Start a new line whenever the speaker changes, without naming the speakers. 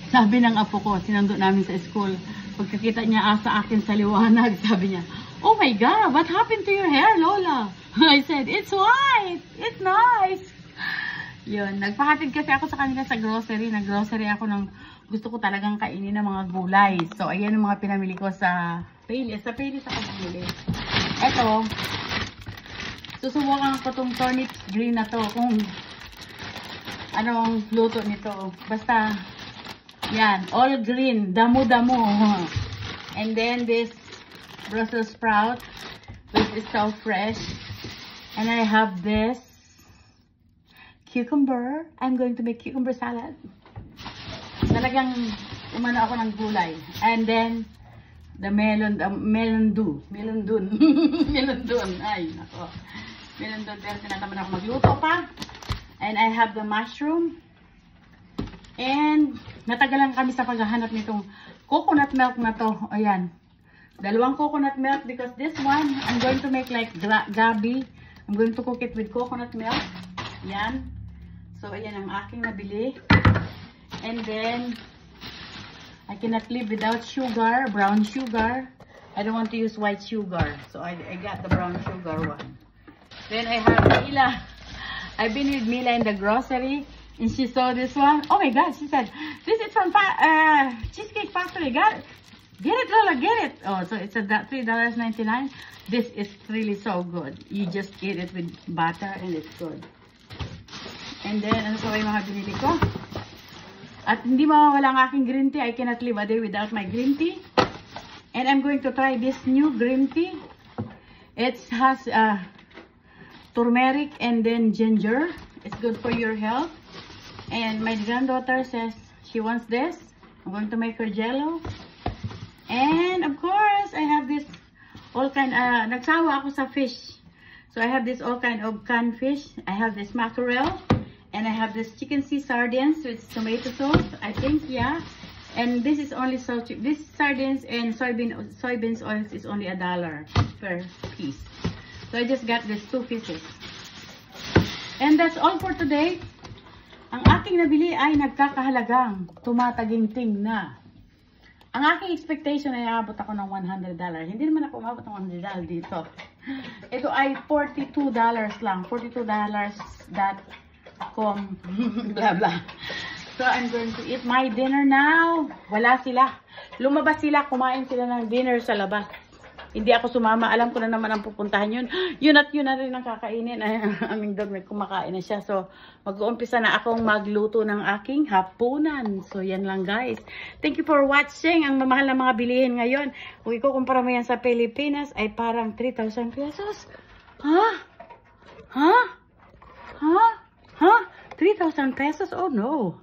Sabi ng apo ko, sinundo namin sa school. Pagkakita niya sa akin sa liwanag, sabi niya, "Oh my God, what happened to your hair, Lola?" I said, "It's white. It's nice." Yun, nagpahatid kasi ako sa kanila sa grocery. Nag-grocery ako ng gusto ko talagang kainin ng mga gulay. So, ayan ang mga pinamili ko sa Payless. Sa Payless ako bumili. Eto, susubukan ko tong turnip green na to. Kung anong luto nito. Basta, yan, all green, damo-damo. And then this Brussels sprout, which is so fresh. And I have this cucumber. I'm going to make cucumber salad. Talagang umano ako ng gulay. And then the melon dun. Melon dun. Ay, nako. Melon dun. Pero tinatamad ako magluto pa. And I have the mushroom. And natagalan kami sa paghahanap nitong coconut milk na to. Ayan. Dalawang coconut milk because this one, I'm going to make like gabi. I'm going to cook it with coconut milk. Ayan. So, ayan ang aking nabili. And then, I cannot live without sugar, brown sugar. I don't want to use white sugar. So, I got the brown sugar one. Then, I have Mila. I've been with Mila in the grocery. And she saw this one. Oh my God, she said, "This is from Cheesecake Factory. Get it, Lola, get it." Oh, so it's at $3.99. This is really so good. You just eat it with butter and it's good. And then, ano pa ba yung mga binili ko? At hindi mawawala ang aking green tea. I cannot live a day without my green tea. And I'm going to try this new green tea. It has turmeric and then ginger. It's good for your health. And my granddaughter says she wants this. I'm going to make her jello. And of course, I have this all kind, nagsawa ako sa fish. So I have this all kind of canned fish. I have this mackerel. And I have this chicken sea sardines with tomato sauce, I think, yeah. And this is only so cheap. This sardines and soybeans oils is only $1 per piece. So I just got these 2 pieces. And that's all for today. Ang aking nabili ay nagkakahalagang tumataginting na. Ang aking expectation ay aabot ako ng $100. Hindi naman ako umabot ng $100 dito. Ito ay $42 lang. $42.com blah blah. So I'm going to eat my dinner now. Wala sila. Lumabas sila. Kumain sila ng dinner sa labas. Hindi ako sumama. Alam ko na naman ang pupuntahan yun. Yun na rin ang kakainin. Aming dog may kumakain na siya. So mag-uumpisa na akong magluto ng aking hapunan. So yan lang guys. Thank you for watching. Ang mamahal na mga bilihin ngayon. Kung ikukumpara mo yan sa Pilipinas ay parang 3,000 pesos. Ha? 3,000 pesos? Oh no.